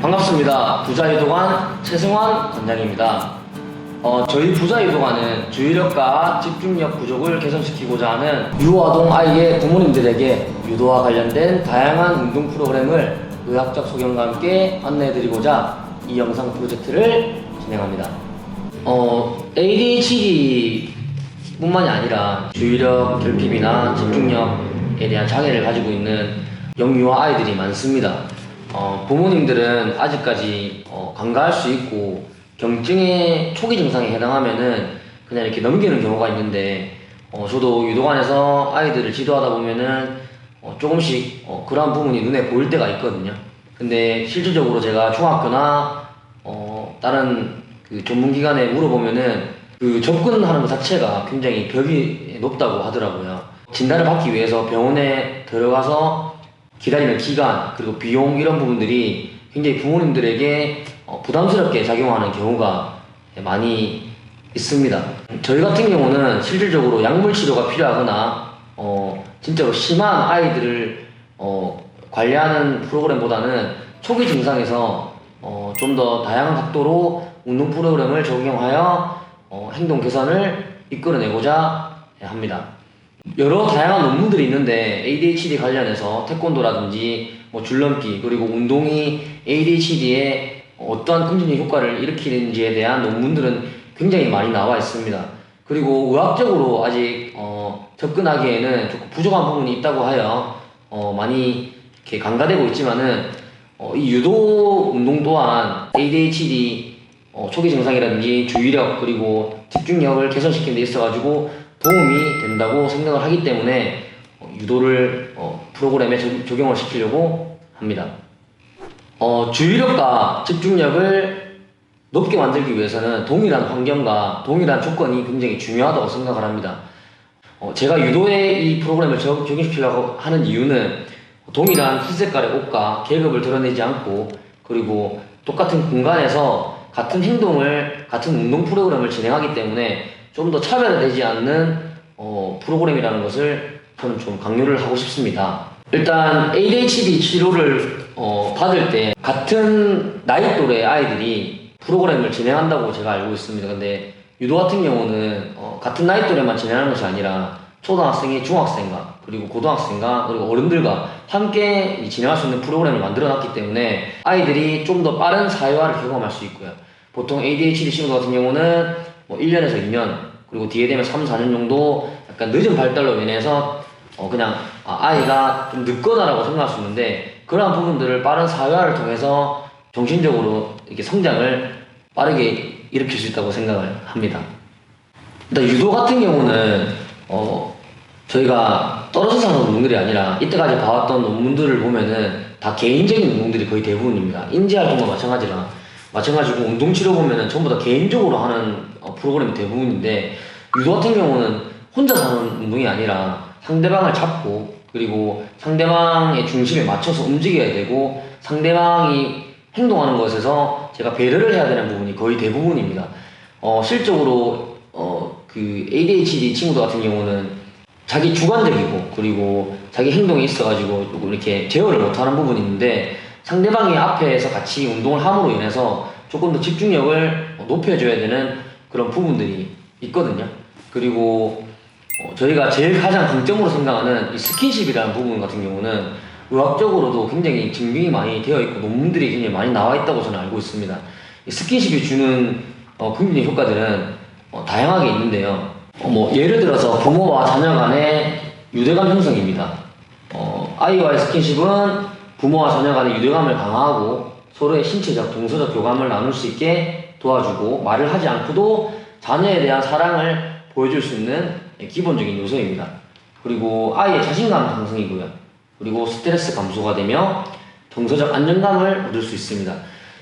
반갑습니다. 부자유도관 최승환 관장입니다. 저희 부자유도관은 주의력과 집중력 부족을 개선시키고자 하는 유아동 아이의 부모님들에게 유도와 관련된 다양한 운동 프로그램을 의학적 소견과 함께 안내해드리고자 이 영상 프로젝트를 진행합니다. ADHD 뿐만이 아니라 주의력 결핍이나 집중력에 대한 장애를 가지고 있는 영유아 아이들이 많습니다. 부모님들은 아직까지 간과할 수 있고 경증의 초기 증상에 해당하면은 그냥 이렇게 넘기는 경우가 있는데 저도 유도관에서 아이들을 지도하다 보면은 조금씩 그러한 부분이 눈에 보일 때가 있거든요. 근데 실질적으로 제가 중학교나 다른 그 전문기관에 물어보면은 그 접근하는 것 자체가 굉장히 벽이 높다고 하더라고요. 진단을 받기 위해서 병원에 들어가서 기다리는 기간 그리고 비용 이런 부분들이 굉장히 부모님들에게 부담스럽게 작용하는 경우가 많이 있습니다. 저희 같은 경우는 실질적으로 약물 치료가 필요하거나 진짜로 심한 아이들을 관리하는 프로그램보다는 초기 증상에서 좀 더 다양한 각도로 운동 프로그램을 적용하여 행동 개선을 이끌어내고자 합니다. 여러 다양한 논문들이 있는데 ADHD 관련해서 태권도라든지 줄넘기 그리고 운동이 ADHD에 어떠한 긍정적 효과를 일으키는지에 대한 논문들은 굉장히 많이 나와 있습니다. 그리고 의학적으로 아직 접근하기에는 조금 부족한 부분이 있다고 하여 많이 이렇게 간과되고 있지만은 이 유도 운동 또한 ADHD 초기 증상이라든지 주의력 그리고 집중력을 개선시키는 데 있어가지고 도움이 된다고 생각을 하기 때문에 유도를 프로그램에 적용을 시키려고 합니다. 주의력과 집중력을 높게 만들기 위해서는 동일한 환경과 동일한 조건이 굉장히 중요하다고 생각을 합니다. 제가 유도에 이 프로그램을 적용시키려고 하는 이유는 동일한 흰색깔의 옷과 계급을 드러내지 않고 그리고 똑같은 공간에서 같은 행동을 같은 운동 프로그램을 진행하기 때문에 좀 더 차별화되지 않는 프로그램이라는 것을 저는 좀 강조를 하고 싶습니다. 일단 ADHD 치료를 받을 때 같은 나이 또래 아이들이 프로그램을 진행한다고 제가 알고 있습니다. 근데 유도 같은 경우는 같은 나이 또래만 진행하는 것이 아니라 초등학생이 중학생과 그리고 고등학생과 그리고 어른들과 함께 진행할 수 있는 프로그램을 만들어 놨기 때문에 아이들이 좀 더 빠른 사회화를 경험할 수 있고요. 보통 ADHD 친구 같은 경우는 1년에서 2년 그리고 뒤에 되면 3, 4년 정도 약간 늦은 발달로 인해서 그냥 아이가 좀 늦거나라고 생각할 수 있는데 그러한 부분들을 빠른 사회화를 통해서 정신적으로 이렇게 성장을 빠르게 일으킬 수 있다고 생각을 합니다. 일단 유도 같은 경우는 저희가 떨어져서 하는 운동들이 아니라 이때까지 봐왔던 논문들을 보면은 다 개인적인 운동들이 거의 대부분입니다. 인지활동과 마찬가지고 운동치료 보면은 전부 다 개인적으로 하는 프로그램이 대부분인데 유도 같은 경우는 혼자 하는 운동이 아니라 상대방을 잡고 그리고 상대방의 중심에 맞춰서 움직여야 되고 상대방이 행동하는 것에서 제가 배려를 해야 되는 부분이 거의 대부분입니다. 실적으로 그 ADHD 친구들 같은 경우는 자기 주관적이고 그리고 자기 행동이 있어가지고 조금 이렇게 제어를 못하는 부분이 있는데 상대방이 앞에서 같이 운동을 함으로 인해서 조금 더 집중력을 높여줘야 되는 그런 부분들이 있거든요. 그리고 저희가 제일 가장 강점으로 생각하는 이 스킨십이라는 부분 같은 경우는 의학적으로도 굉장히 증명이 많이 되어 있고 논문들이 굉장히 많이 나와 있다고 저는 알고 있습니다. 이 스킨십이 주는 긍정적 효과들은 다양하게 있는데요. 예를 들어서 부모와 자녀 간의 유대감 형성입니다. 아이와의 스킨십은 부모와 자녀 간의 유대감을 강화하고 서로의 신체적, 동서적 교감을 나눌 수 있게 도와주고 말을 하지 않고도 자녀에 대한 사랑을 보여줄 수 있는 기본적인 요소입니다. 그리고 아이의 자신감 상승이고요. 그리고 스트레스 감소가 되며 정서적 안정감을 얻을 수 있습니다.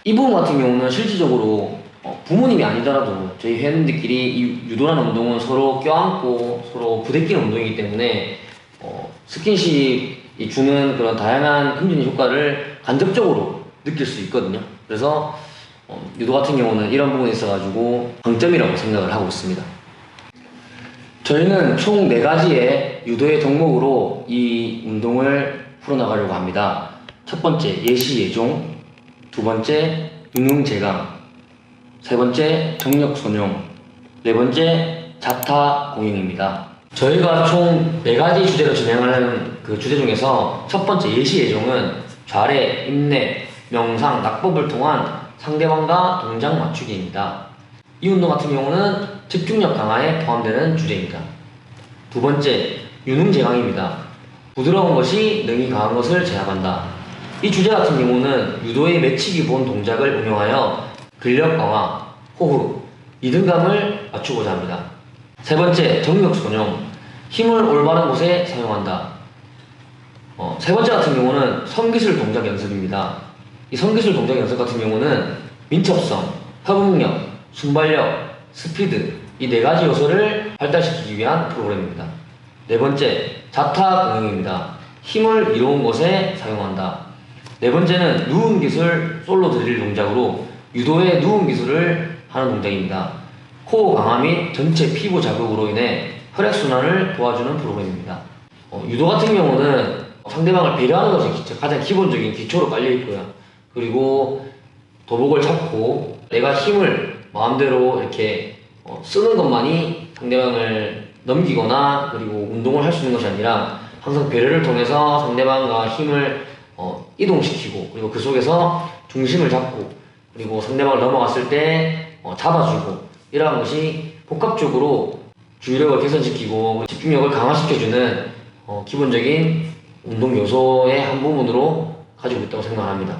이 부분 같은 경우는 실질적으로 부모님이 아니더라도 저희 회원님들끼리 이 유도라는 운동은 서로 껴안고 서로 부대끼는 운동이기 때문에 스킨십이 주는 그런 다양한 긍정적 효과를 간접적으로 느낄 수 있거든요. 그래서 유도 같은 경우는 이런 부분이 있어가지고 강점이라고 생각을 하고 있습니다. 저희는 총 4가지의 유도의 덕목으로 이 운동을 풀어나가려고 합니다. 첫 번째, 예시 예종. 두 번째 유능 제강, 세 번째 정력 선용, 네 번째 자타 공행입니다. 저희가 총 4가지 주제로 진행하는 그 주제 중에서 첫 번째 예시 예종은 좌례, 인내, 명상, 낙법을 통한 상대방과 동작 맞추기입니다. 이 운동 같은 경우는 집중력 강화에 포함되는 주제입니다. 두 번째 유능 제강입니다. 부드러운 것이 능이 강한 것을 제압한다. 이 주제 같은 경우는 유도의 매치기 본 동작을 응용하여 근력 강화, 호흡, 리듬감을 맞추고자 합니다. 세 번째 정력 선용, 힘을 올바른 곳에 사용한다. 세 번째 같은 경우는 선기술 동작 연습입니다. 이 선기술 동작 연습 같은 경우는 민첩성, 협응력, 순발력, 스피드 이 4가지 요소를 발달시키기 위한 프로그램입니다. 네 번째 자타 공행입니다. 힘을 이로운 곳에 사용한다. 네 번째는 누운 기술 솔로 드릴 동작으로 유도의 누운 기술을 하는 동작입니다. 코어 강화 및 전체 피부 자극으로 인해 혈액순환을 도와주는 프로그램입니다. 유도 같은 경우는 상대방을 배려하는 것이 가장 기본적인 기초로 깔려있고요. 그리고 도복을 잡고 내가 힘을 마음대로 이렇게 쓰는 것만이 상대방을 넘기거나 그리고 운동을 할 수 있는 것이 아니라 항상 배려를 통해서 상대방과 힘을 이동시키고 그리고 그 속에서 중심을 잡고 그리고 상대방을 넘어갔을 때 잡아주고 이러한 것이 복합적으로 주의력을 개선시키고 집중력을 강화시켜주는 기본적인 운동 요소의 한 부분으로 가지고 있다고 생각합니다.